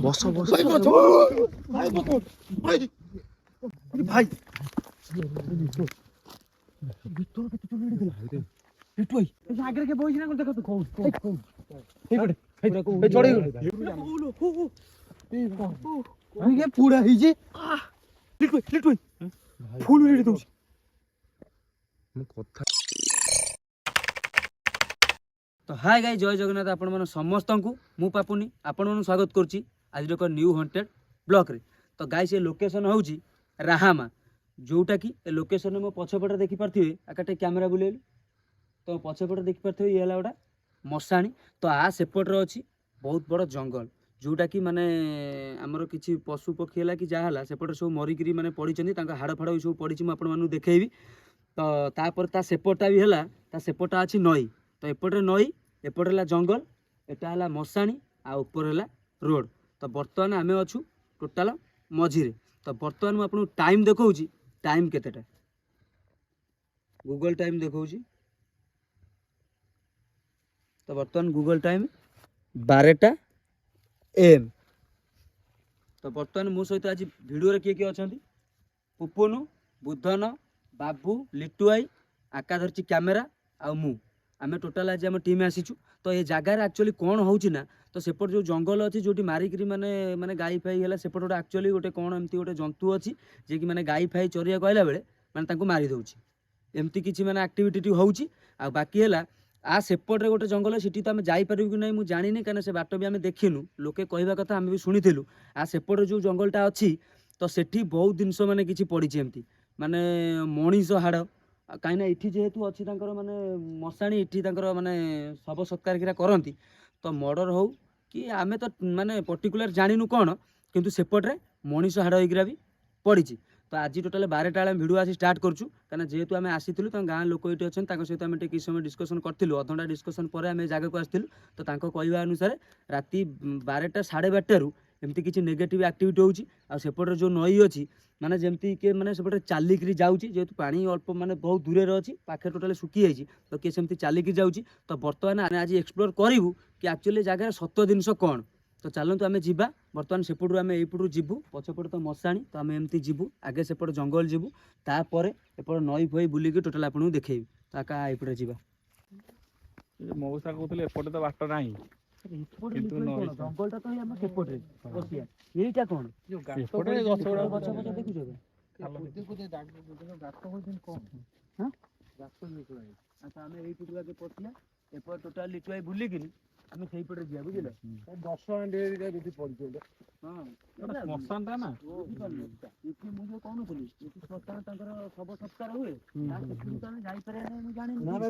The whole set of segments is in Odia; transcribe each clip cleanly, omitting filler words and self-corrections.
বস বস ভাই আগে কে বইছি না দেখো তো কোন কোন পুরা হইছে ফুল রেডি দଉଛି কথা। তো হাই গাই জয় জগন্নাଥ आपण मान समस्त को मु पापुनी आपण मान स्वागत करछि आज एक न्यू हंटेड ब्लॉक रे। तो गाइस ये लोकेशन होउछि राहामा जोटा कि ए लोकेशन में पछपटे देखि पारथिबे आकाटे कैमरा बुलेलु तो पछपटे देखि पारथिबे ये हला ओडा मसाणी। तो आ सेपट रे अछि बहुत बड़ जंगल जोटा कि माने हमर किछि पशु पक्षी हला कि जा हला सेपट सब मरिकरी माने पड़ी चंदी तांका हाड़ फाड़ सब पड़ी छि। मु आपण मानु देखेबी। तो तापर ता सेपटा भी हला ता सेपटा अछि नई। तो एपटे नई एपटे हला जंगल एटा हला मसाणी आ ऊपर हला रोड। तो बर्तमान आमे अछु टोटल मझिरे। तो बर्तमान मु आपन टाइम देखौछि टाइम केतेटा गूगल टाइम देखौछि। तो बर्तमान गूगल टाइम 12टा AM। तो बर्तमान मो सहित आज वीडियो रे किए अछंती पुपुनु बुद्धन बाबू लिटुआई आकाधरची कैमेरा आ मु आमे टोटल आज आम टीम आसीचु। तो ये जगार एक्चुअली कौन होउछि ना तो सेपट जो जंगल अच्छी जो मारिकी माने माने गाई फाई है सेपट गोटे एक्चुअली गोटे कौन एमती गोटे जंतु अच्छी जे कि माने गाई फाई चरिया कहला बेले माने तांको मारी दउछि एमती किछि माने एक्टिविटी होउछि। आ बाकी हैला आ सेपट रे गोटे जंगल सिटी तो आमे जाई परिबु कि नै मु जानिनी काने से बाट भी आमे देखिनु लोके कहबा कथा आमे भी सुनिथिलु। आ सेपट जो जंगलटा अच्छी तो सेठी बहुत जिनस माने किछि पड़िछि एमती माने मणिष हाड़ कहीं इठी जेहेतु अच्छी माने मशाणी इठी माने शव सत्कार किरा करती। तो मर्डर हो कि आमे तो माने पर्टिकुलर जानिनु कौन किंतु सेपटे मनीष हाड़ होगा भी पड़ी। तो आज टोटाल 12टा बेले भिडियो आसी स्टार्ट करछु कारण जेहेतु आमे आसीथिलु तो गाँ लोक ये अच्छा सहित आमे किसी समय डिस्कसन करथिलु अधघंटा डिस्कसन पर आमे जगह को आसीथिलु। तो तांको कहवा अनुसार राति 12टा 12:30 एमती किसी नेगेटिव एक्टिविटी होउछि। आ सेपटे जो नई अच्छी माने जेमती के माने सेपटे चालिकी जाउछि जेहेतु पानी अल्प माने बहुत दूर रे अछि पाखे टोटाल सुखी जाइछि तो के सेमती चालिकी जाउछि। तो बर्तमान आज एक्सप्लोर करिवु कि एक्चुअली जगह सत्य जिनस कौन। तो चलतु आमे जिबा बर्तमान सेपटू आमे एपटू जिबू पछपट तो मशाणी तो आमे एमती जिबू आगे सेपट जंगल जिबू तापर एपट नई फई बुलिकी टोटाल आपन देखेबी। तो आका एपटे जिबा मौसा कहते एपटे तो बाट नाही जंगलटा तो हम सेपटे बसिया एटा कोन सेपटे गछ गछ गछ देखुछो गात होइदिन कोन हां गात निकला। अच्छा आमे एई पुटला के पसिया एपर टोटल लिटुआई बुलिकिनी आमे सेई पटे जिया बुझिले 10 डेरी का बेसी पड़छे। हां मसान ता ना इति मुझे कोन बोली इति स्वस्थान तांकर सब सत्कार हुए ना किछु त जाई पारे नै मु जानि ना रे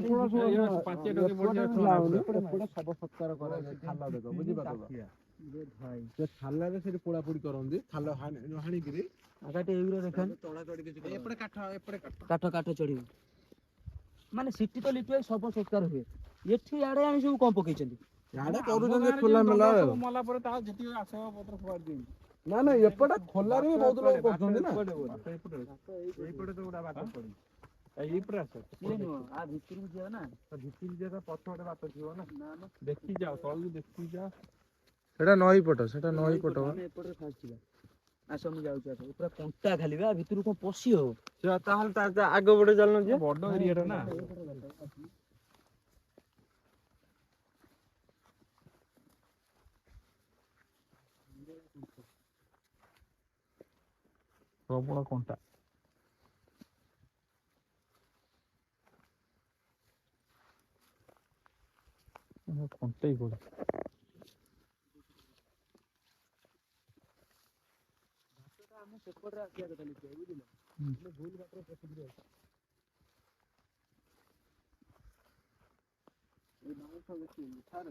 पाचे टके बढिया एपटे सब सत्कार करा खाला देखो बुझि पातो ये भाई से खाला रे से पोड़ा पोड़ी करंदी खाला हाणी गिरी आगाटे एगरो देखन तोड़ा तोड़ी के एपटे काठ काठ चढ़ी माने सिटी तो लिटुआई सब सत्कार हुए एठी आड़े आनी सब कम पकेइछंती याडे करूछन खोला मेला मला पर ता जति आसे पत्र फुआ दि ना ना एपटे खोला रे बहुत लोग करछन ना एपटे तो उडा बात पड़ी एई प्रयास ये नो आ भितर जे ना तो भितर जे पछोडे बात छियो ना देखि जाओ तळु देखि जा सेटा नई पटो एपटे फास्ट छिला आसो मु जाउ छ पूरा कंटा खाली बा भितर को पसी हो से ताहल ता आगे बडे चलनो जे बड एरिया ना प्रबल कंटा कंटे गोड़ हम सेपट रे आसिया कथा लिखै बुझिले ले भूल बाटर पसिबल है ये नाम सब देखि थार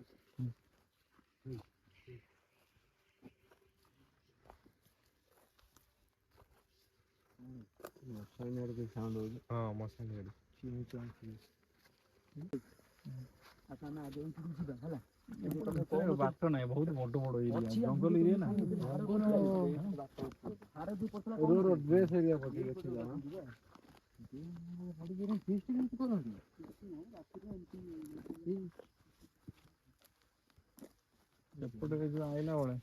मशीन के साउंड हो हां मशीन गाड़ी चीनी चांस अच्छा ना आगे उठी जा हला बात नहीं बहुत बड़ बड़ एरिया जंगल एरिया ना सारे दु पतला रो ड्रेस एरिया पति देखि जा बड़ी बड़ी फिस्ट नहीं करंती ଏପଟେ ଯୋଉ ଆଇଲା ବେଳେ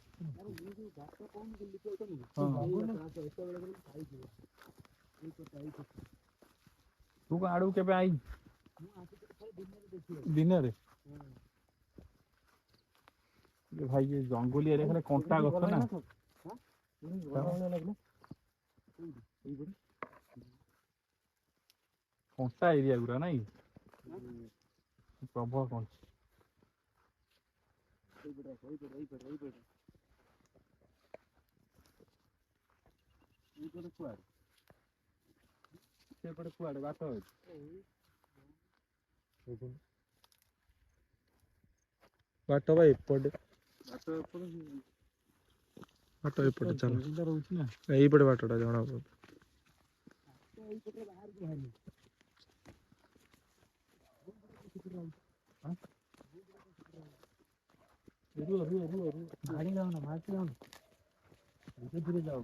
ତୁ କଣ ଆଡକୁ କେବେ ଆଇ ଦିନରେ ଭାଇ ଏ ଜଙ୍ଗଲି ଏରିଆ ଖାଲି କଣ୍ଟା ଗଛ ନା କଣ୍ଟା ଏରିଆ ଗୁରା ନାଇଁ ପ୍ରବଳ କଣ୍ଟା ସେପଟେ କୁଆଡେ ବାଟ ଅଛି ବାଟ ବା ଏପଟେ ବାଟ ଏପଟେ ଚାଲ ରହୁଛି ନା ଏଇପଟେ ବାଟଟା ଜଣା ପଡୁଛି ଗାଡି ଯାଉନା ମାଟି ଯାଉନା ଧୀରେ ଧୀରେ ଯାଉ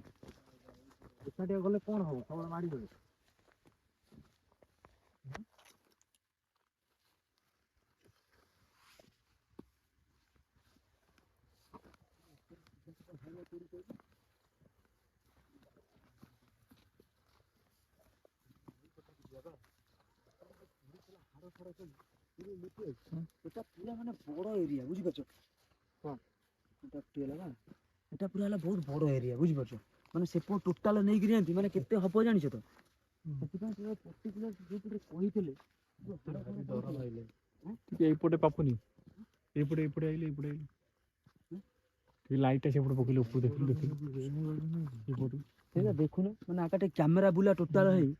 ଏକାଟିଆ ଗଲେ କଣ ହବ ତମର ମାଡି ଦେବେ এটা পুরা মানে বড় এরিয়া বুঝিপারছ হ্যাঁ এটা টিলা না এটা পুরা হলা বহুত বড় এরিয়া বুঝিপারছ মানে সেপো টোটাল নেইকি যাନ୍ତି মানে কেতে হব জানিছ তো ସେଥିପାଇଁ ସେ ପର୍ଟିକୁଲାର ଯୋଉପଟେ କହିଥିଲେ ଡର ଲାଗିଲେ ଟିକେ ଏଇପଟେ ପାପୁନି ଏଇପଟେ ଏଇପଟେ ଆଇଲେ ଏଇପଟେ ଆଇଲେ ଟିକେ ଲାଇଟଟା ସେପଟେ ପକେଇଲେ ଉପରୁ ଦେଖିଲୁ ଦେଖିଲୁ ଏପଟୁ ସେଇଟା ଦେଖୁନ ମାନେ ଆକାଟେ କ୍ୟାମେରା ବୁଲା ଟୋଟାଲ ହେଇ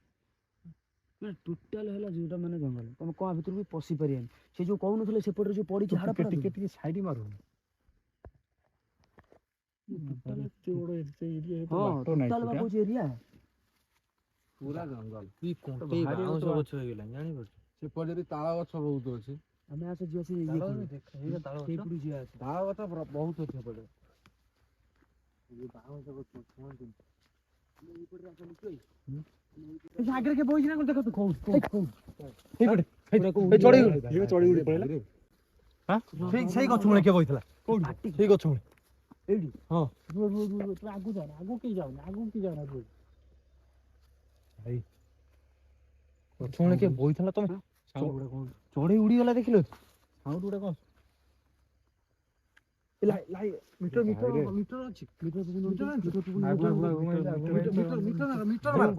ମାନେ ଟୋଟାଲ ହେଲା ଯୋଉଟା ମାନେ ଜଙ୍ଗଲ ତମେ କଣ ଭିତରକୁ ବି ପଶି ପାରିବନି ସେ ଯୋଉ କହୁନଥିଲେ ସେପଟରେ ଯୋଉ ପଡିଛି ହାଡ ଟିକେ ଟିକେ ଟିକେ ସାଇଡ ମାରୁନି ଏତେ ବଡ ଏତେ ଏରିଆ ବାଟ ନାହିଁ ଟୋଟାଲ ବା କହୁଛି ଏରିଆ ପୁରା ଜଙ୍ଗଲ କି କଣ୍ଟେଇ ଭାରି ବାଉଁଶ ଗଛ ଗଛ ହେଇଗଲାଣି ଜାଣିପାରୁଛ ସେପଟେ ଯଦି ତାଳ ଗଛ ବହୁତ ଅଛି ଆମେ ଆସ ଯିବା ସେ ସେଇପଟୁ ଯିବା ଆସ ତାଳ ଗଛ ବହୁତ ଅଛି ଏପଟେ ବାଉଁଶ ଗଛ କୁହନ୍ତି ଆଗରେ କିଏ ବଇଛି ନା କଣ ଦେଖ ତୁ କହୁଛୁ ସେଇ ଗଛ ମୂଳେ କିଏ ବଇଥିଲା ସେଇ ଗଛ ମୂଳେ ଏଇଠି ହଁ ତୁ ଆଗକୁ ଯାଉନା ଆଗକୁ କେହି ଯାଉନା ଆଗକୁ କେହି ଯାଉନା ଭାଇ ଗଛ ମୂଳେ କିଏ ବଇଥିଲା ତମେ ଚଢେଇ ଉଡିଗଲା ଦେଖିଲ ସାଉଣ୍ଡ ଗୁଡା କଣ ମିଟର ମିଟର ମିଟର ଅଛି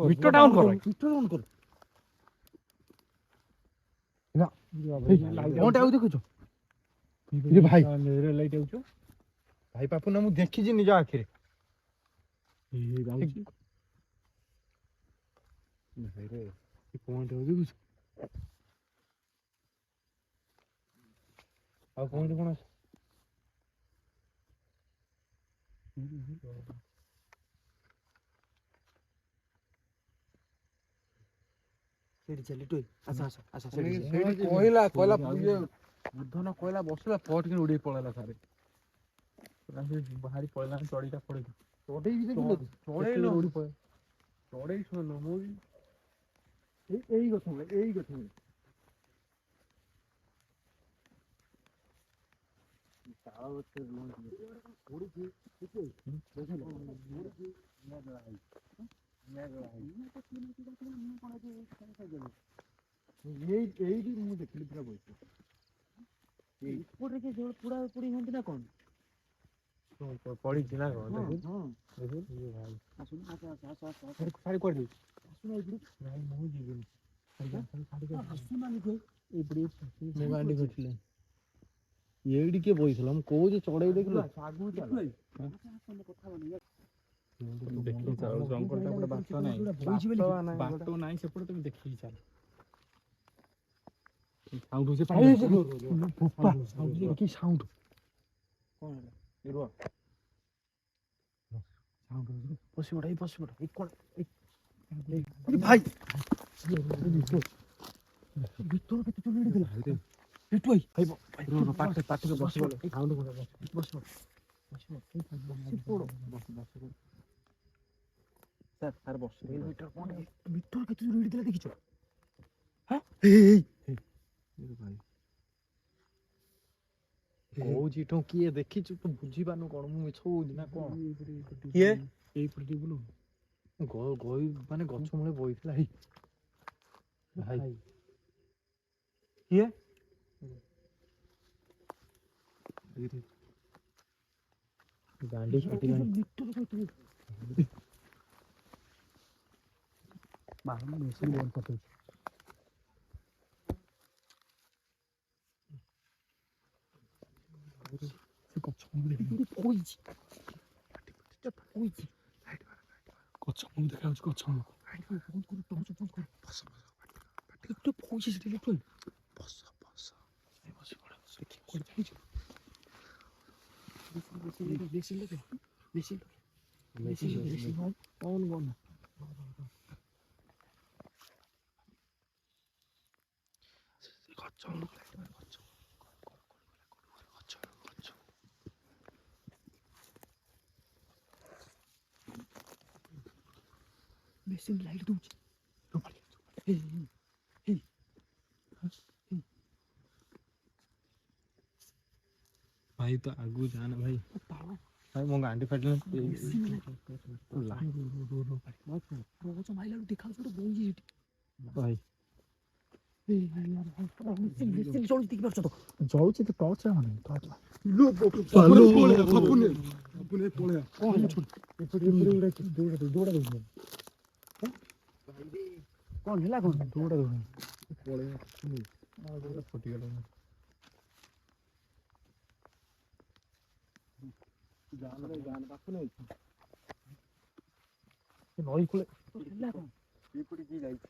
ମିଟର ଡାଉନ କର ମିଟର ଅନ୍ କର କଣଟା ଆଉ ଦେଖୁଛ ଭାଇ ଲାଇଟ୍ ଆଉଛୁ ଭାଇ ପାପୁନା ମୁଁ ଦେଖିଛି ନିଜ ଆଖିରେ ଆଉ କୁହନ୍ତୁ କଣ ସେଇଠି ଚାଲି ଟୁଇ ଆସ ଆସ ଆସ ସେଇଠି କହିଲା ବୁଧନ କହିଲା ବସିଲା ପଟ ଉଡେଇ ପଳେଇଲା ସାରେ ବାହାରି ପଳେଇଲାଣି ଚଢିଟା ପଳେଇ ଚଢେଇ ବି ଦେଖିଲ ଚଢେଇ ଶୁଣ ମୁଁ ଏଇ ଗଛ ଏଇ ଗଛ ତାଳ ଗଛ ଏଇଠି ମୁଁ ଦେଖିଲି ପୁରା ବଇଛି ଏପଟରେ କିଏ ପୋଡା ପୋଡି ହୁଅନ୍ତି ନା କଣ ପଡିଛି ନା କଣ ସାରି କୁଆଡେ ନାଇଁ ମୁଁ ଯିବିନି ଏଇଠି କିଏ ବଇଥିଲା ମୁଁ କହୁଛି ଚଢେଇ ଦେଖିଲ ଦେଖିକି ଚାଲ ଜଙ୍ଗଲଟା ଗୋଟେ ବାଟ ନାହିଁ ବାଟ ନାହିଁ ସେପଟେ ତମେ ଦେଖିକି ଚାଲ ସାଉଣ୍ଡ ହଉଛି କି ସାଉଣ୍ଡ ପଶିପଡ ଏଇ ପଶିପଡ ଏଇ କଣ ଭାଇ ଭିତର କେତେ ଚୋରି ହେଇଥିଲା ପାଟିରେ ବସିବ ସାର୍ ବସ ଭିତର କେତେ ଚୋରି ହେଇଥିଲା ଦେଖିଛ କହୁଛି ଏଠୁ କିଏ ଦେଖିଛୁ ତୁ ବୁଝିପାରୁନୁ କଣ ମୁଁ ମିଛ କହୁଛି ନା କଣ କିଏ ଏଇପଟେ ଟିକେ ବୁଲୁ ଗଇ ମାନେ ଗଛ ମୂଳେ ବଇଥିଲା ହେଇ ଭାଇ କିଏ ଗାଣ୍ଡି ଫାଟିଲାଣି ବାହାରୁ ମେସିନ୍ ବନ୍ଦ କରିଦେଉଛି ସେ ଗଛ ମୂଳେ ବଇଛି ବଇଛି ଗଛ ମୂଳେ ଦେଖାଯାଉଛି ଗଛ ମୂଳ ପଇସା ସେଠି ଲିଟୁ ବସ ବସ ବସି ପଡ ଦେଖି କୁଆଡେ ଯାଇଛୁ ମେସିନ୍ ଲାଇଟ୍ ଦଉଛି ଭାଇ ତ ଆଗକୁ ଯାଆନା ଭାଇ ଭାଇ ମୋ ଗାଣ୍ଡି ଫାଟିଲା ଭାଇ ଜଳୁଛି ତ ଟର୍ଚ ମାନେ କଣ ହେଲା କଣ ଦୌଡ଼ା ଫୁଟିଗଲା ନଈ କୂଳେ ହେଲା କଣ ଏପଟେ କିଏ ଯାଇଛି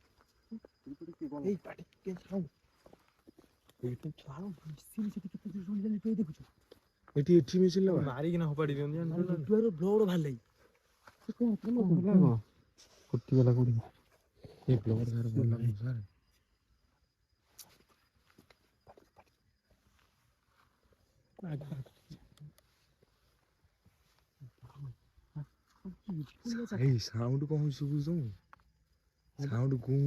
ଏପଟେ କିଏ ଗଲା ଏଇ ପାଟି ଟିକେ ଛାଉ ଏଇଠି ଛାଉ ମିଶିନି ସେଠି କେତେ ଜୋର ଶୁଣିଲେ ତୁ ଦେଖୁଛୁ ଏଠି ମିଶିଲେ ମାରିକିନା ହପାଡ଼ି ଦିଅନ୍ତି ବ୍ଲଡ ବାହାରିଲା ଫୁଟିଗଲା କୋଉଠି ଏଇ ବ୍ଲଡ୍ ସାର୍ ଭଲ ସାର୍ ଏଇ ସାଉଣ୍ଡ କଣ ଶୁଭୁଛି ତମକୁ ସାଉଣ୍ଡ ଗୁଁ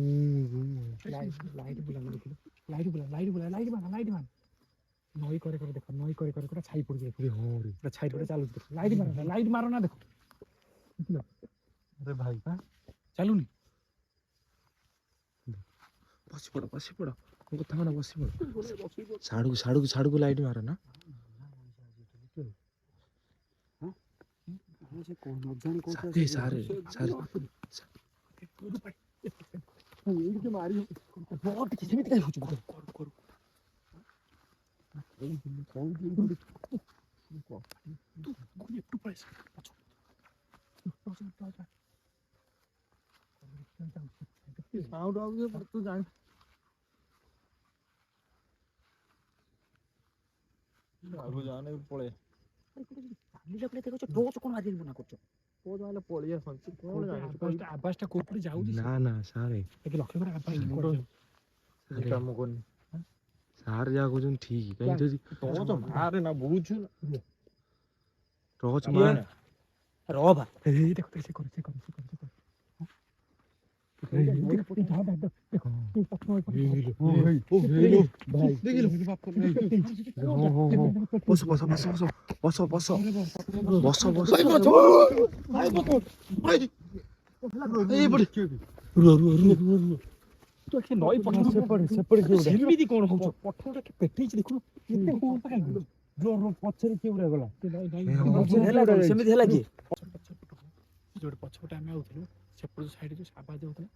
ଗୁଁ ଲାଇଟ୍ ବୁଲା ନଈ করে ଦେଖ ନଈ করে ପୁରା ଛାଇ ପଡିଯାଏ ପୁରା ଛାଇ ପଡେ ଚାଲୁଛି ଲାଇଟ୍ ମାର ନା ଦେଖ ଆରେ ଭାଇ ଚାଲୁନି ବସି ପଡ ମୋ କଥା ମାନେ ବସି ପଡ ସାଡକୁ ଲାଇଟ୍ ମାର ନା ସାରେ ସେମିତି କାଇଁ ହଉଛି ସାଉଣ୍ଡ ଆଉଚି ତୁ ଜାଣି ଆଗକୁ ଯାଆନି ପଳେଇ ପଳେଇ ଆସନ୍ତି ଆବାସଟା କୋଉପଟେ ଯାଉଛି ନା ସାରେ ଲକ୍ଷ୍ୟ କରି ଆବାସଟା କାମ କରୁନି ସାର୍ ଯାହା କହୁଛନ୍ତି ଠିକ କାହିଁକି ଯଦି ଟର୍ଚ ମାରେ ନା ବୁଝୁ ଟର୍ଚ ମାର ରବା ଏଇ ଦେଖ ସେ କର ନଈ ସେମିତି କଣ ହଉଛ ପଠଉଟା ପେଟେଇଛି ଦେଖୁନ ପଛରେ କିଏ ଗୁଡା ଗଲା ସେମିତି ହେଲା କି ଯୋଉଠି ପଛପଟେ ଆମେ ଆଉଥିଲୁ ସେପଟ ସାଇଡ୍ ଯୋଉ ଆବାଜ ହଉଥିଲା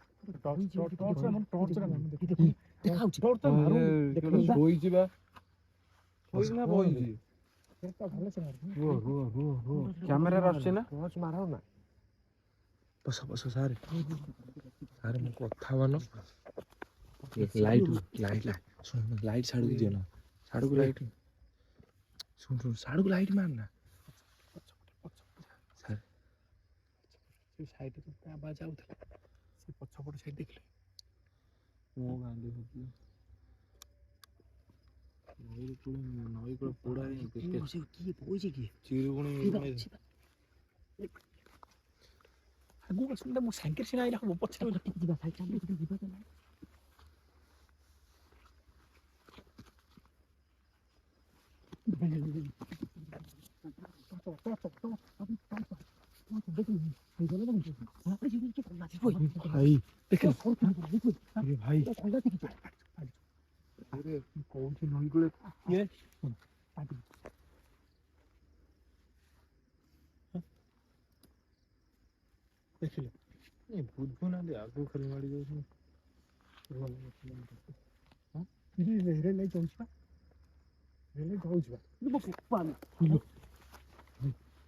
କ୍ୟାମେରାରେ ଆସୁଛି ନା ବସ ସାରେ ମୋ କଥା ମାନ ଲାଇଟ୍ ଛାଡକୁ ଦିଅ ନା ଛାଡକୁ ଲାଇଟ୍ ଶୁଣ ଛାଡକୁ ଲାଇଟ୍ ମାରନା ସେ ସାଇଡ୍ ଆବାଜ ଆଉଥିଲା ସେ ପଛପଟ ସାଇଡ୍ ଦେଖିଲେ ମୋ ଗାଣ୍ଡି ନଈ କୂଳ ପୋଡା ଆଗକୁ ଆସନ୍ତା ମୋ ସାଙ୍ଗରେ ସିନା ଆଇଲା ହବ ପଛରେ ଯିବା भाई देख अरे भाई अरे कौन सी नई गुले ये देखिले ए बुझु ना दे आगु खाली मारी जाऊ हां रे ले जाऊ छा रे ले जाऊ छा लो पप्पा लो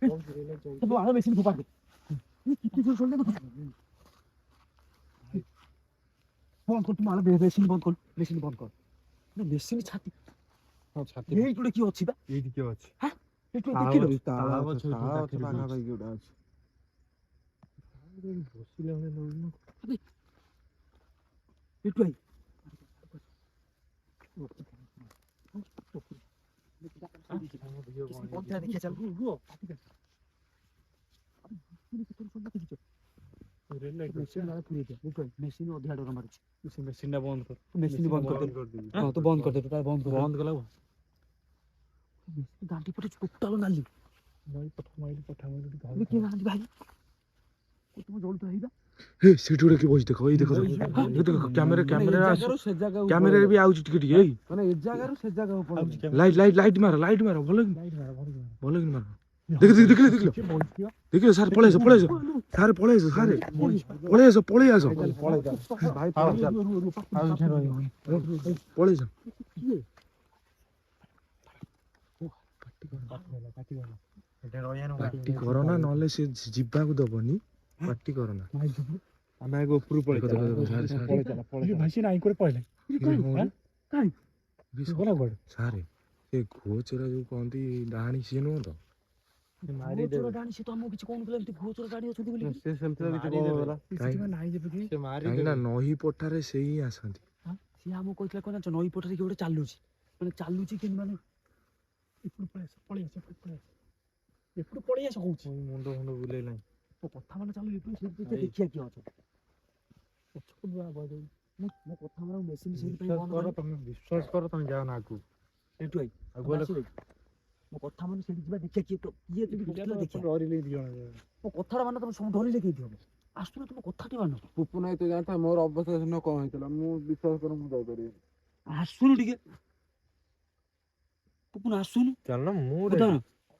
तो आगे मशीन फुका दे ये कितनी जोर चल रहा है बंद कर तुम आला मशीन बंद कर ना मशीन छाती हां छाती ये गुडे की अछि बा ये की अछि हां एटो देखिलो ताला छ पाखा भाई गुडा अछि बसिले हने नउनो अबे एटो देखिए चल रुको मशीन अधा डर मारुछ मशीन बंद कर मशीन बंद कर दे हां तो बंद कर दे तो बंद कला गांडी पटे टोटल नाली भाई पठा माइल के गांडी भाई को तुम जोड़ तो आइबा हे सीटुरे की बस देखो ये देखो कैमरा रे भी आउछ टिके टिके माने ए जगह रो से जगह ऊपर लाइट मार भलो मार देख सर पळे सर पळे भाई पार्टी करो ना नले से जिब्बा को दबनी पार्टी करो ना हम आगे ऊपर पळे ये भाई से आई करे पळे काई बोला बड सारे ए घोचरा जो कोंती डाणी से नो तो मारी दे डाणी से तो हम किछ कोन कहले घोचरा डाणी अछि बोली से सेल्फी भी बोला काई नाही जे बकी से मारी दे ना नही पोठारे सेही आसंती हां से हम कहतले कोन नही पोठारे के ओटे चालू छी माने चालू छी कि माने इपुर पळे एपुर पळे आस कहूची मुंडो बुले नाही तो कथा माने चालू इपुर से देखिया कि अछि छोट बा बडे मो कथा माने मेसिन से विश्वास करो तुम जाओ ना आकू एटु आई आगो मो कथा माने से जिबा देखिया कि तो ये तुम देखला देखिया डरी ले दियो मो कथा माने तुम सब डरी ले के दियो आस्तु ना तुम कथा टी मानो पुपु नाही तो जानता मोर अवस्था सुनो कोन होइतला मु विश्वास करो मु जाई करी आसुनु टिके पुपु आसुनु चल ना मु रे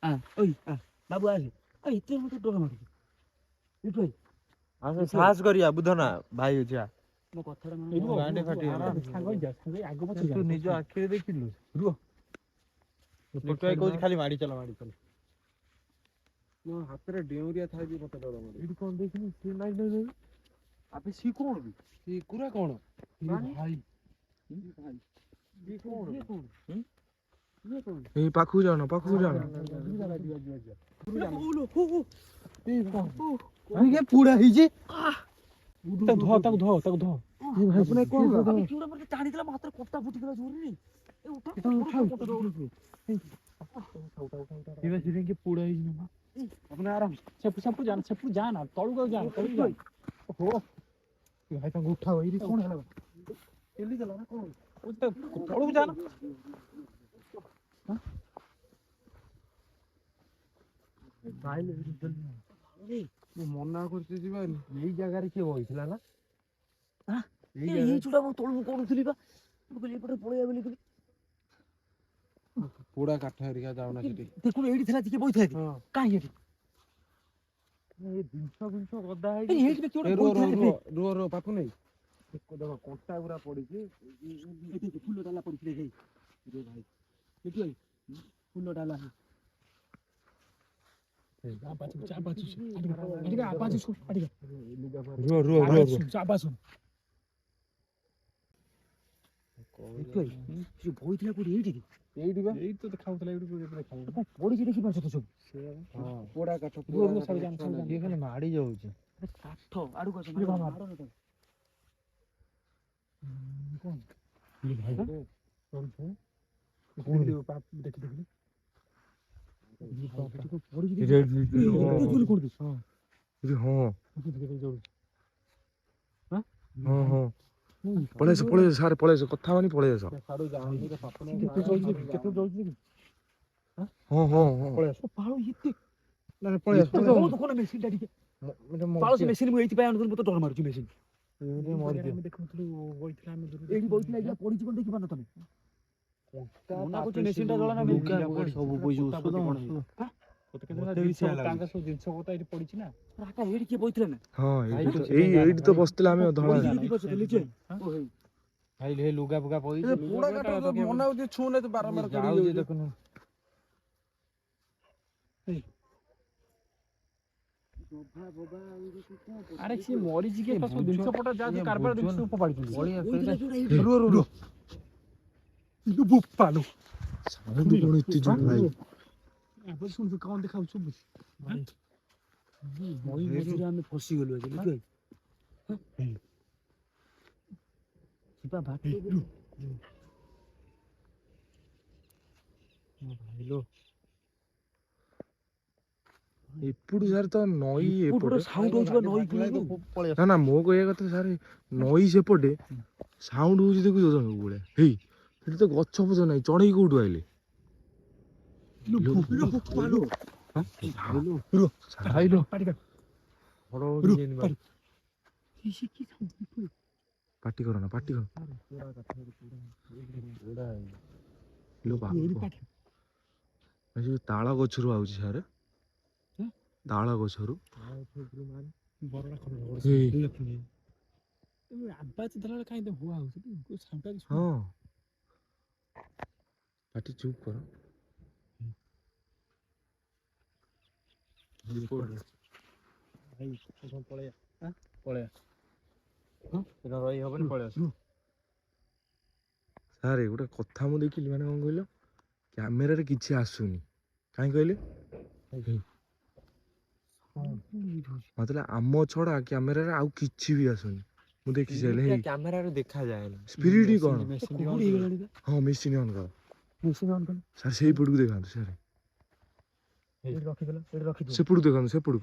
आ ओई आ बाबू आ ए इते मते डर मार एटु आई आ साहस करिया बुधना भाई जा मो कथा माने गांडे फाटी सागो जा आगो पछ तू निज आखिरे देखिलु रुओ निटोय कोज खाली माडी चला मो हाथ रे डेउरिया थाई भी मते डर मार इडी कोन देखिनी सी नाही अबे सी कोन भी सी कुरा कोन भाई ये कोन ए पाखु जानो ये पूरा ही जी तक धो ये भाई अपने कोन अबे क्यूड़ा पर टाणी दिला मात्र कोटा फुटी गला जोर रे ए उठा ये बस इधर के पूरा ही ना अपने आराम सब जाना तळु जान हो भाई तंग उठा वही कोन हला जल्दी चला ना कोन तळु जाना भाई ले मो मना करते जीवा एई जगह रे के होइतला ना हां एई चुडा मो तळु कोनथली बा बोली पटे पळिया बोली कली पूरा काठा हरिया जाऊ ना सिटी देखो एडी थला के बोइथला की काई एडी ए बिंसो गदा है एडी पे क्यों रो पापू नहीं देखो कोटा पूरा पड़ी छी ए फूल डाला पड़ी छी रे भाई देखिए फूल डाला है माड़ी जाऊँ पळेस सारे पळेस कथा मानी पळेस ହଁ ହଁ ହଁ ପଳେଇ ଆସ ପାଳ ଏତେ ନା ପଳେଇ ଆସ କଣ ମେସିନ୍ ଟା ଟିକେ ପାଳ ସେ ମେସିନ୍ ମୁଁ ଏଇଥିପାଇଁ ଆଣୁଥିଲି ମତେ ଡର ମାରୁଛି ମେସିନ୍ ଆମେ ଦେଖୁଥିଲୁ ବଇଥିଲା ଆମେ ଏଇଠି ବଇଥିଲା ଏଇଟା ପଡିଛି କଣ ଦେଖିପାରୁନ ତମେ ମନା କରୁଛି ମେସିନ୍ ଟା ଜଳା ନା ଲୁଗା ଫୁଗା ସବୁ ପଇଛି ଔଷଧ ତାଙ୍କ ସବୁ ଜିନିଷ ପତ୍ର ଏଇଠି ପଡିଛି ନା ରାକା ଏଇଠି କିଏ ବଇଥିଲା ନା ହଁ ଏଇଠି ତ ବସିଥିଲା ଆମେ ଧଳା ଭାଇ ହେ ଲୁଗା ଫୁଗା ପଇଛି ପୋଡା କାଠ ମନା ହଉଛି ଛୁଁନେ ତୁ ବାରମ୍ବାର ଯାଉଛି ଦେଖୁନୁ ଆରେ ସିଏ ମରିଛି କି ସବୁ ଜିନିଷ ପଟା ଯାହା ଯୋଉ କାରବାର ଜିନିଷ ଫୋପାଡ଼ିଛନ୍ତି ବୋପାଲୋ ସାଉଣ୍ଡ କଣ ଏତେ ଜୋର ଭାଇ ଶୁଣୁ କଣ ଦେଖାଉଛୁ ନଈ ମଝିରେ ଆମେ ଫସିଗଲୁ ଆଜି ବୁଝିଲ ଯିବା ବାଟ ଏପଟୁ ସାର୍ ତ ନଈ ଏପଟେ ସାଉଣ୍ଡ ହଉଛି ବା ନଈ କୂଳରୁ ନା ନା ମୋ କହିବା କଥା ସାର୍ ନଈ ସେପଟେ ସାଉଣ୍ଡ ହଉଛି ଦେଖୁଛ ସବୁବେଳେ ହେଇ ସେଠି ତ ଗଛ ଫଛ ନାହିଁ ଚଢେଇ କୋଉଠୁ ଆଇଲେ ପାଟି କର ନା ପାଟି କର ଲୋ ବାପ ଏ ଯୋଉ ତାଳ ଗଛରୁ ଆଉଛି ସାର୍ ତାଳ ଗଛରୁ ହଁ ପାଟି ଚୁପ୍ କର ରହିହବନି ପଳେଇ ଆସ ସାର୍ ଗୋଟେ କଥା ମୁଁ ଦେଖିଲି ମାନେ କଣ କହିଲ କ୍ୟାମେରାରେ କିଛି ଆସୁନି କାହିଁ କହିଲେ ମତେ ଆମ ଛଡା କ୍ୟାମେରାରେ ଆଉ କିଛି ବି ଆସୁନି ମୁଁ ଦେଖି ସାରିଲି କ୍ୟାମେରାରେ ଦେଖାଯାଏନି ସ୍ପିରିଟ କଣ ହେଇଗଲାଣି ହଁ ମେସିନ୍ ଅନ୍ କର ମେସିନ୍ ଅନ୍ କଲ ସାର୍ ସେଇପଟକୁ ଦେଖାନ୍ତୁ ସାର୍ ଏଇଠି ରଖିଦେଲ ଏଇଠି ରଖିଦିଅ ସେପଟକୁ ଦେଖାନ୍ତୁ ସେପଟକୁ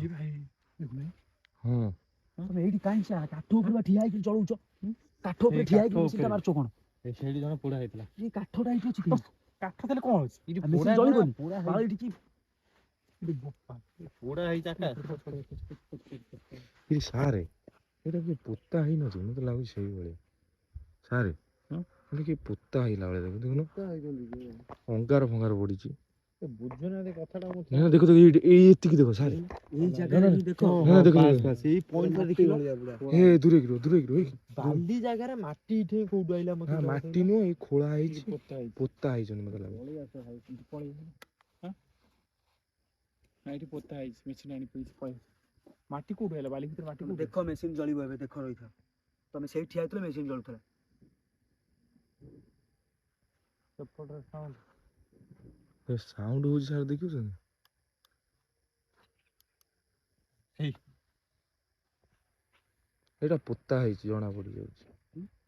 ହଁ ତମେ ଏଇଠି କାହିଁ କାଠ ଉପରେ ବା ଠିଆ ହେଇକି ଚଳଉଛ କାଠ ଉପରେ ଠିଆ ହେଇକି ମେସିନ୍ ଟା ମାରୁଛ କଣ ସେଇଠି ଜଣେ ପୋଡା ହେଇଥିଲା ଏ କାଠଟା ଏଇଠି ଅଛି କି କାଠ ତାହେଲେ କଣ ଅଛି ଏଇଠି ମେସିନ୍ ଜଳିବନି ପୋଡା ପାଳ ଏଇଠି କି ପୋଡା ହେଇ ଚାକା ସାରେ ଏଇଟା କି ପୋତା ହେଇନଥିବ ମତେ ଲାଗୁଛି ସେଇଭଳିଆ ସାରେ ଏଇଟା କି ପୋତା ହେଇଲା ଭଳିଆ ଦେଖୁନ ଅଙ୍ଗାର ଫଙ୍ଗାର ପଡିଛି ବୁଝୁନାହାନ୍ତି କଥାଟା ଦେଖ ଦେଖ ଏଇ ଏତିକି ଦେଖ ସାରେ ଏଇ ଜାଗାରେ ହିଁ ଦେଖ ଦେଖ ସେଇ ପଏଣ୍ଟଟା ଦେଖିଲ ହେ ଦୂରେଇକି ରୁହ ବାଲି ଜାଗାରେ ମାଟି ଏଠି କୋଉଠୁ ଆଇଲା ମତେ ମାଟି ନୁହଁ ଏଇ ଖୋଳା ହେଇଛି ପୋତା ହେଇଛନ୍ତି ମତେ ଲାଗୁଛି ଏଇଠି ପୋତା ହେଇଛି ମେସିନ୍ ଆଣି ମାଟି କୋଉଠୁ ଆଇଲା ବାଲି ଭିତରେ ମାଟି ଦେଖ ମେସିନ୍ ଜଳିବ ଏବେ ଦେଖ ରହିଥାଅ ତମେ ସେଇଠି ଠିଆ ହେଇଥିଲେ ମେସିନ୍ ଜଳୁଥିଲା ସେପଟରେ ସାଉଣ୍ଡ ସାଉଣ୍ଡ ହଉଛି ସାର୍ ଦେଖୁଛନ୍ତି ଏଇଟା ପୋତା ହେଇଛି ଜଣା ପଡି ଯାଉଛି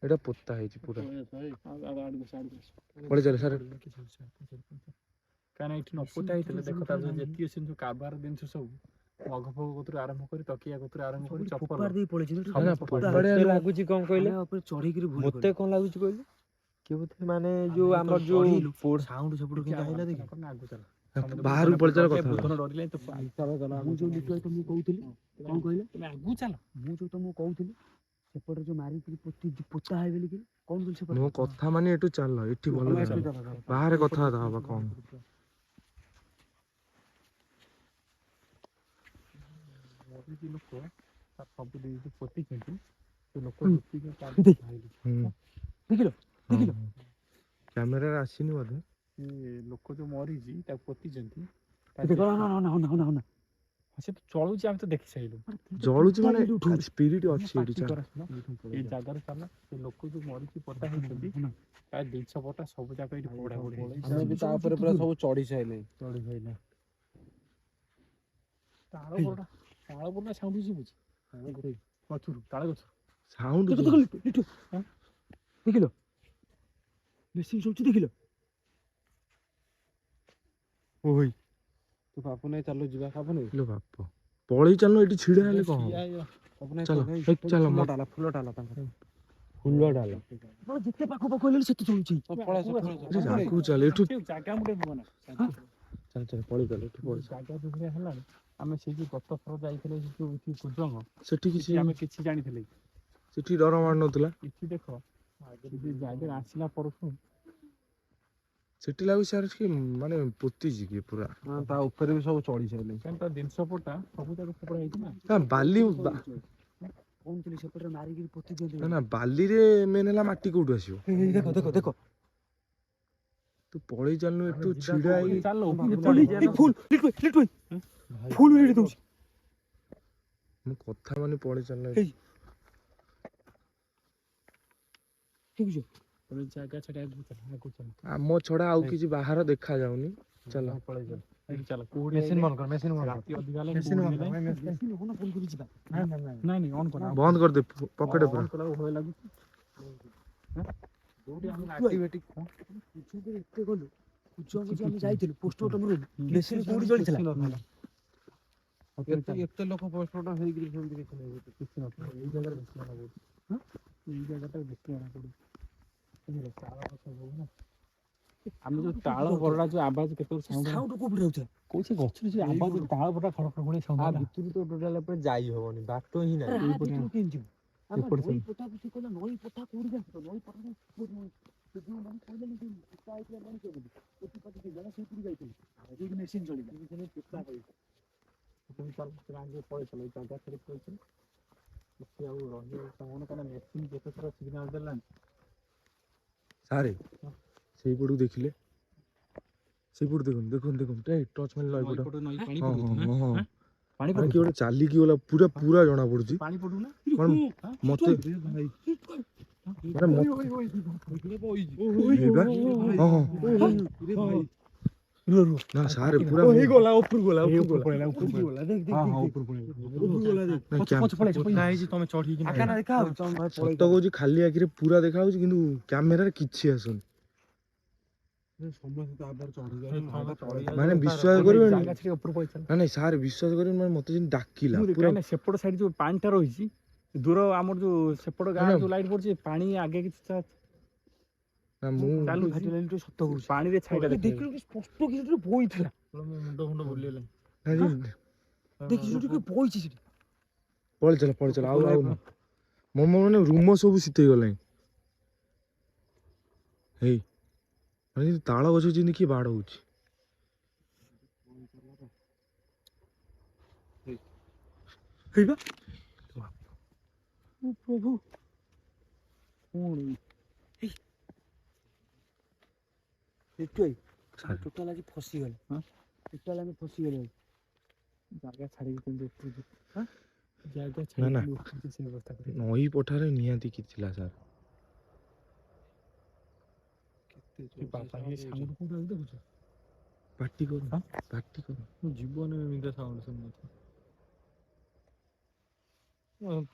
ଏଇଟା ପୋତା ହେଇଛି ପୁରା ପଳେଇ ଚାଲେ ସାର୍ କାହିଁକିନା ଏଠି ନ ପୋତା ହେଇଥିଲେ ଦେଖ ତାର ଯେତିକି ସେ ଯୋଉ କାରବାର ଜିନିଷ ସବୁ ମଗ ଫଗ କତରୁ ଆରମ୍ଭ କରି ତକିଆ କତରୁ ଆରମ୍ଭ କରି ଚପଲ ଦେଇ ପଳେଇଛି ମତେ ଲାଗୁଛି କଣ କହିଲେ ଉପରେ ଚଢିକିରି ଭୁଲ ମତେ କଣ ଲାଗୁଛି କହିଲେ କି ବୋଧେ ମାନେ ଯୋଉ ଆମର ଯୋଉ ସାଉଣ୍ଡ ସେପଟୁ କେମିତି ଆଇଲା ଦେଖି ବାହାରକୁ ପଳେଇ ଚାଲ କଥା ବୁଧନ ଡରିଲେ ତ ମୁଁ ଯୋଉ ଲିଟୁ ତମକୁ କହୁଥିଲି କଣ କହିଲେ ତମେ ଆଗକୁ ଚାଲ ମୁଁ ଯୋଉ ତମକୁ କହୁଥିଲି ସେପଟେ ଯୋଉ ମାରିକିରି ପୋତା ହେଇ ବୋଲି କଣ କହିଲି ସେପଟେ ମୋ କଥା ମାନେ ଏଠୁ ଚାଲ ଏଠି ଭଲ ବାହାରେ କଥାବାର୍ତ୍ତା ହବା କଣ ଲୋକ ସବୁ ଦେଇକି ପୋତିଛନ୍ତି ସେ ଲୋକ ଦେଖିଲ କ୍ୟାମେରାରେ ଆସିନି ବୋଧେ ସେ ଲୋକ ଯୋଉ ମରିଛି ତାକୁ ପୋତିଛନ୍ତି ସେ ତ ଚଳୁଛି ଆମେ ତ ଦେଖି ସାରିଲୁ ଜଳୁଛି ମାନେ ସ୍ପିରିଟ ଅଛି ଏଠି ଏଇ ଜାଗାରେ ଚାଲ ସେ ଲୋକ ଯୋଉ ମରିଛି ପୋତା ହେଇଛନ୍ତି ତା ଜିନିଷ ପଟା ସବୁ ଯାକ ଏଇଠି ପୋଡା ପୋଡି ହେଇଛି ତାପରେ ପୁରା ସବୁ ଚଢି ସାଇଲେ ତାଳ ପଟା ସାଉଣ୍ଡ ଶୁଭୁଛି ଗଛରୁ ତାଳ ଗଛରୁ ସାଉଣ୍ଡ ଦେଖିଲ ମେସିନ୍ ଚଳୁଛି ଦେଖିଲ ଓଇ ତୁ ବାପୁ ନାଇଁ ଚାଲୁ ଯିବା ବାପୁ ନାଇଁ ବାପ ପଳେଇ ଚାଲ ଏଠି ଛିଡା ହେଲେ କଣ ଚାଲ ଚାଲ ଫୁଲ ଡାଲା ତାଙ୍କର ଫୁଲ ଡାଲ ଯେତେ ପାଖ ପାଖ ହେଲେ ସେତେ ଚଳୁଛି ଆଗକୁ ଚାଲ ଏଠୁ ଜାଗା ମୁଣ୍ଡେ ଚାଲ ଚାଲ ପଳେଇ ଚାଲ ଏଠୁ ପଳେଇ ଜାଗା ଦୁରିଆ ହେଲାଣି ଆମେ ସେଇ ଯୋଉ ଗତ ଥର ଯାଇଥିଲେ ସେ ଯୋଉ ଏଠି କୁଜଙ୍ଗ ସେଠି କିଛି ଆମେ କିଛି ଜାଣିଥିଲେ ସେଠି ଡର ମାରୁନଥିଲା ଏଠି ଦେଖ ଯଦି ଜାଗାରେ ଆସିଲା ପରଠୁ ସେଠି ଲାଗୁଛି ସାର୍ କି ମାନେ ପୋତିଛି କି ପୁରା ତା ଉପରେ ବି ସବୁ ଚଢି ସାରିଲେ କାରଣ ତା ଜିନିଷ ପଟା ସବୁ ଯାକ ସେପଟେ ହେଇଛି ନା ନା ବାଲି କହୁଥିଲି ସେପଟରେ ମାରିକି ପୋତି ଦିଅନ୍ତି ନା ବାଲିରେ ମେନ୍ ହେଲା ମାଟି କୋଉଠୁ ଆସିବ ଦେଖ ଦେଖ ଦେଖ ତୁ ପଳେଇ ଚାଲୁନୁ ଏଠୁ ଛିଡା ହେଇ ଚାଲ ଫୁଲ ରେଡି ଦଉଛି ମୁଁ କଥା ମାନେ ପଳେଇ ଚାଲ ହେଇ। ଠିକ ଅଛି ଜାଗା ଛାଡି ଆଗକୁ ଚାଲ ଆମ ଛଡା ଆଉ କିଛି ବାହାର ଦେଖା ଯାଉନି ଚାଲ ପଳେଇ ଚାଲ ଏଠି ଚାଲ କୋଉଠି ମେସିନ ବନ୍ଦ କର ମେସିନ ବନ୍ଦ ରାତି ଅଧିକା ହେଲେ ମେସିନ ବନ୍ଦ କର ନାଇଁ ନାଇଁ ଅନ୍ କର ବନ୍ଦ କରିଦେ ପକେଟ ପୁରା ଅନ୍ କଲା ଭୟ ଲାଗୁଛି କୋଉଠି ଆମେ ଆକ୍ଟିଭେଟିକ୍ ଏତେ ଗଲୁ ଆମେ ଯାଇଥିଲୁ ପୋଷ୍ଟମର୍ଟମ ମେସିନ କୋଉଠି ଜଳିଥିଲା ଏତେ ଲୋକ ପୋଷ୍ଟମର୍ଟମ ହେଇକି ସେମିତି କିଛି ନାହିଁ କିଛି ନଥିଲା ଏଇ ଜାଗାରେ ବେଶୀ ଜଣା ପଡୁଛି ଏଇ ଜାଗାଟା ବେଶୀ ଜଣା ପଡୁଛି ତାଳ ଗଛ ବହୁ ନା ଆମେ ଯୋଉ ତାଳ ବରଡା ଯୋଉ ଆବାଜ କେତେବେଳେ ସାଉଣ୍ଡ କୋଉଠି ରହୁଥିଲା କହୁଛି ଗଛରେ ଯୋଉ ଆବାଜ ତାଳ ବରଡା ଖଡ ଖଡ ଖଡ ସାଉଣ୍ଡ ଭିତରୁ ତ ଟୋଟାଲ ଉପରେ ଯାଇ ହବନି ବାଟ ହିଁ ନାହିଁ କେମିତି ଏପଟେ ନଈ ପୋଟା ସେ କହିଲା ନଈ ପୋଟା କୋଉଠି ଯାଉଛ ନଈ ପୋଟା ମେସିନ ଚଳିଲା ପଳେଇଥିଲା ଜାଗା ଛାଡି ପଳେଇଥିଲା କିଛି ଆଉ ରହିବ କଣ କାରଣ ମେସିନ ଯେତେ ଥର ସିଗ୍ନାଲ ଦେଲାଣି ସାରେ ସେଇପଟକୁ ଦେଖିଲେ ସେଇପଟୁ ଦେଖନ୍ତୁ ଦେଖନ୍ତୁ ଦେଖନ୍ତୁ ଟଚ୍ ମାରି ନଈପଟ ନଈ ପାଣି ହଁ ପଡୁଛି ହଁ ହଁ ପାଣି ମାନେ କିଏ ଗୋଟେ ଚାଲିକି ଗଲା ପୁରା ପୁରା ଜଣା ପଡୁଛି ପାଣି ପଡୁ ନା କଣ ମତେ ମାନେ ହଁ ହଁ ନା ସାରେ ପୁରା ହେଇଗଲା ଉପରକୁ ଗଲା ଉପରକୁ ପଳେଇଲା ତମେ ଚଢିକି ସତ କହୁଛି ଖାଲି ଆଖିରେ ପୁରା ଦେଖା ହଉଛି କିନ୍ତୁ କ୍ୟାମେରାରେ କିଛି ଆସୁନି ମାନେ ବିଶ୍ୱାସ କରିବେନି ନା ନାଇଁ ସାର୍ ବିଶ୍ୱାସ କରିବେନି ମାନେ ମତେ ଯେମିତି ଡାକିଲା ପୁରା ସେପଟ ସାଇଡ୍ ଯୋଉ ପାଣିଟା ରହିଛି ଦୂର ଆମର ଯୋଉ ସେପଟ ଗାଁ ଯୋଉ ଲାଇଟ୍ ପଡୁଛି ପାଣି ଆଗେ କିଛି ନା ମୁଁ ଚାଲୁ ସତ କହୁଛି ପାଣିରେ ଛାଇଟା ଦେଖିଲୁ ସ୍ପଷ୍ଟ କିଛି ବଇଥିଲା ମୁଣ୍ଡ ଫୁଣ୍ଡ ବୁଲିଗଲା ଦେଖିଛୁ ଟିକେ ବଇଛି ସେଠି ପଳେଇ ଚାଲ ଆଉ ମୋ ମାନେ ରୁମ ସବୁ ଶୀତେଇ ଗଲାଣି ହେଇ ମାନେ ତାଳ ଗଛ ଯେମିତି କିଏ ବାଡ଼ ହଉଛି ହେଇବା ପ୍ରଭୁ ଟୋଟାଲ ଆଜି ଫସିଗଲେ ଟୋଟାଲ ଆମେ ଫସିଗଲେ ଜାଗା ଛାଡ଼ିକି କେମିତି ଉପରକୁ ଜାଗା ନା ନା ଛାଡ଼ିକି ସେ ବ୍ୟବସ୍ଥା କରିବି ନଈ ପଠାରେ ନିହାତି କିଛି ଥିଲା ସାର୍ ବାପା ଏ ସାଉଣ୍ଡ କୋଉଠି ଆଉଛି ଦେଖୁଛୁ ପାଟି କର ମୁଁ ଜୀବନରେ ଏମିତି ସାଉଣ୍ଡ ଶୁଣିନଥିଲି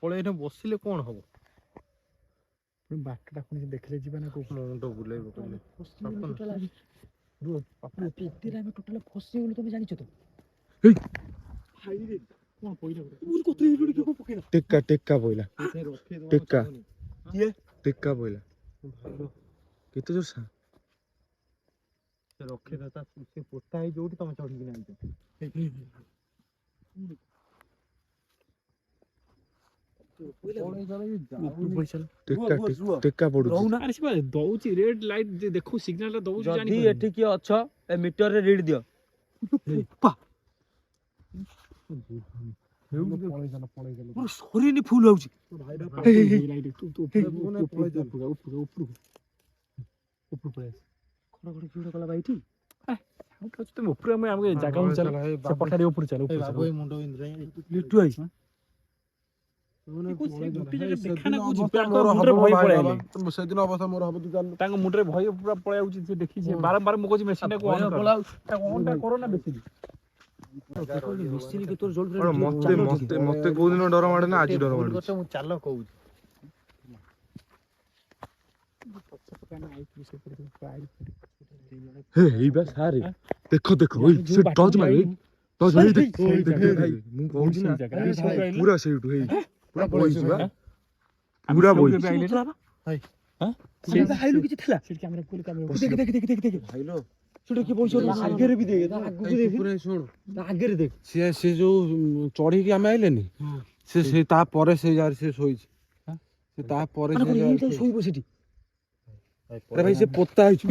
ପଳେଇ ଏଠି ବସିଲେ କଣ ହବ ବାଟଟା ପୁଣି ଦେଖିଲେ ଯିବା ନା କୋଉ ମୁଣ୍ଡ ବୁଲେଇ ପକେଇଲେ ଆମେ ଟୋଟାଲ ଫସିଗଲୁ ତମେ ଜାଣିଛ ତ କଣ କହିଲା ଟେକା ପଇଲା ଟେକା ପଇଲା କେତେ ଜୋର ସା ରଖିଦେତା ସେ ପୋତା ହେଇ ଯୋଉଠି ତମେ ଚଢିକି ନାଇଛ ଟେକା ପଡୁଛି ଆରେ ସେ ଦଉଛି ରେଡ୍ ଲାଇଟ୍ ଦେଖୁ ସିଗ୍ନାଲ ଟା ଦଉଛି ଯଦି ଏଠି କିଏ ଅଛ ଏ ମିଟରରେ ରିଡ୍ ଦିଅ ସରିନି ଫୁଲ ହଉଛି ଜାଗା ପଠାରି ଉପରୁ ଚାଲ ମୁଣ୍ଡ ସେଦିନ ଅବସ୍ଥା ମୋର ହବ ତାଙ୍କ ମୁଣ୍ଡରେ ଭୟ ପୁରା ପଳେଇ ଯାଉଛି ସେ ଦେଖିଛି ବାରମ୍ବାର ମୁଁ କହୁଛି ମେସିନ୍ ଟାକୁ ଅନ୍ କର ନା ବେଶୀ ମତେ କୋଉଦିନ ଡର ମାଡେ ନା ଆଜି ଡର ମାଡୁଛି ମୁଁ ଚାଲ କହୁଛି ହେଇବା ସାରେ ଦେଖ ସେ ଟଚ୍ ମାରି ମୁଁ କହୁଛି ନା ପୁରା ସେଇଠୁ ହେଇ ପୁରା ବଇଛି ବା ପୁରା ବଇଛି କିଛି ଥିଲା ସେଟା କିଏ ପଇସା ଆଗରେ ବି ଦେଖ ଆଗକୁ ଦେଖ ପୁରା ଶୁଣ ଆଗରେ ଦେଖ ସେ ଯୋଉ ଚଢିକି ଆମେ ଆଇଲେନି ସେ ତାପରେ ସେ ଜାଗାରେ ସେ ଶୋଇଛି ସେ ତାପରେ ସେ ଜାଗାରେ ଶୋଇବ ସେଠି ଆରେ ଭାଇ ସେ ପୋତା ହେଇଛି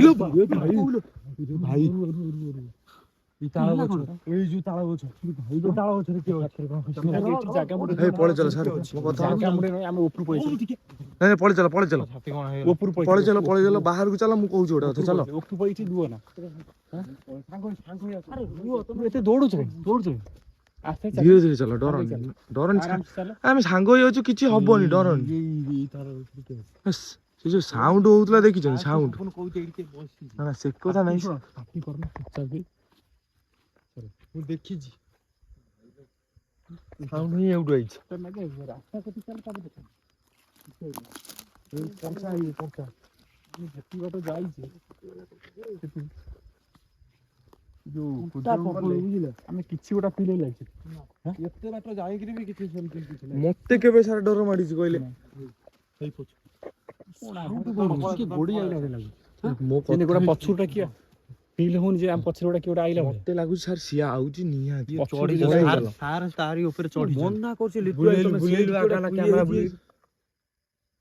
ଭାଇ ଏଇ ତାଳ ଗଛ ଏଇ ଯୋଉ ତାଳ ଗଛ ଏଇ ଯୋଉ ତାଳ ଗଛରେ କିଏ ଅଛି ଜାଗା ମୁଣ୍ଡେ ହେଇ ପଳେଇ ଚାଲ ସାର୍ ମୋ କଥା ଜାଗା ମୁଣ୍ଡେ ନୁହେଁ, ଆମେ ଉପରୁ ପଇସା ନାଇଁ ପଳେଇ ଚାଲ ଉପରୁ ପଳେଇ ଚାଲ ବାହାରକୁ ଚାଲ ମୁଁ କହୁଛି ଗୋଟେ କଥା ଚାଲ ଉପରୁ ପଇଛି ଦୁଅ ନା ଏତେ ଦୌଡୁଛ ଆସ୍ତେ ଧୀରେ ଧୀରେ ଚାଲ ଡରନି ଆରାମସେ ଚାଲ ଆମେ ସାଙ୍ଗ ହେଇଯାଉଛୁ କିଛି ହବନି ଡରନି ହେସ୍, ସେ ଯୋଉ ସାଉଣ୍ଡ ହଉଥିଲା ଦେଖିଛନ୍ତି ସାଉଣ୍ଡ ନା ସେ କଥା ନାହିଁ ପାଟି କରନା ଚୁପଚାପ ହେଇ। ମୁଁ ଦେଖିଛି ସାଉଣ୍ଡ ହିଁ ଏଉଠୁ ଆଇଛି ରାସ୍ତା କତି ଚାଲ ତାପରେ ଦେଖ ପଞ୍ଚା ଯେତିକି ବାଟ ଯାଇଛି ଯୋଉ ବୁଝିଲ ଆମେ କିଛି ଗୋଟେ ଫିଲ୍ ଲାଗିଛି ଏତେ ବାଟ ଯାଇକିରି ବି କିଛି ସେମିତି କିଛି ନାହିଁ ମତେ କେବେ ସାର୍ ଡର ମାଡିଛି କହିଲେ ଗୋଡି ଆଇଲା ଭଳିଆ ଲାଗୁଛି ମୋ ଯେମିତି କଥା ଗୋଟେ ପଛୁଟା କିଏ ଫିଲ୍ ହଉନି ଯେ ଆମ ପଛରେ ଗୋଟେ କିଏ ଗୋଟେ ଆଇଲା ଭଳିଆ ମତେ ଲାଗୁଛି ସାର୍ ସିଏ ଆଉଛି ନିହାତି ଚଢି ସାର୍ ତାରି ଉପରେ ଚଢି ମନା କରୁଛି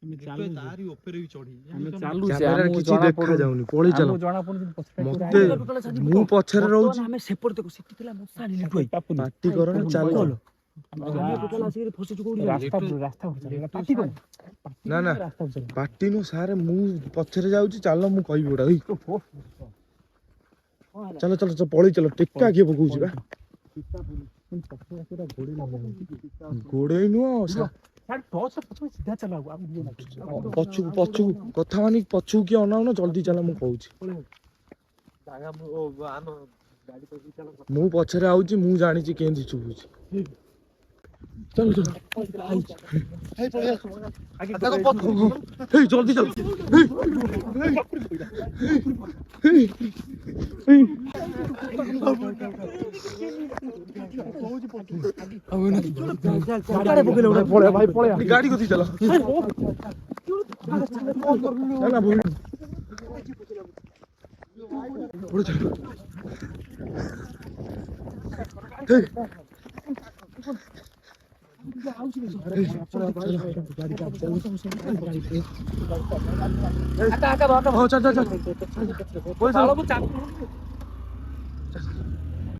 ତାରି ଉପରେ ବି ଚଢି ଆମେ ଚାଲୁଛେ କ୍ୟାମେରାରେ କିଛି ଦେଖା ଯାଉନି ପଳେଇ ଚାଲ ଜଣା ପଡୁନି ପଛରେ ମତେ ମୁଁ ପଛରେ ରହୁଛି ଆମେ ସେପଟେ ଦେଖ ସେଠି ଥିଲା ମଶାଣି ଲିଟୁ ଭାଇ ପାଟି କରନା ଚାଲ ନା ନା ପାଟି ନୁ ସାର୍ ମୁଁ ପଛରେ ଯାଉଛି ଚାଲ ମୁଁ କହିବି ଗୋଟା ଏଇ ଚାଲ ଚାଲ ଚାଲ ପଳେଇ ଚାଲ ଟେକା କିଏ ପକଉଛି ବା ଗୋଡେଇ ନୁହଁ ସିଧା ଚାଲ ପଛକୁ ପଛକୁ କଥା ମାନି ପଛକୁ କିଏ ଅନାଉନ ଜଲ୍ଦି ଚାଲ ମୁଁ କହୁଛି ମୁଁ ପଛରେ ଆଉଛି ମୁଁ ଜାଣିଛି କେମିତି ଶୁଭୁଛି ଚାଲ ଚାଲ ହେଇ ଜଲ୍ଦି ଚାଲ ଗାଡି କତି ଚାଲ ନା ଭୁଲ ଚାଲ ଚାଲ ଚାଲ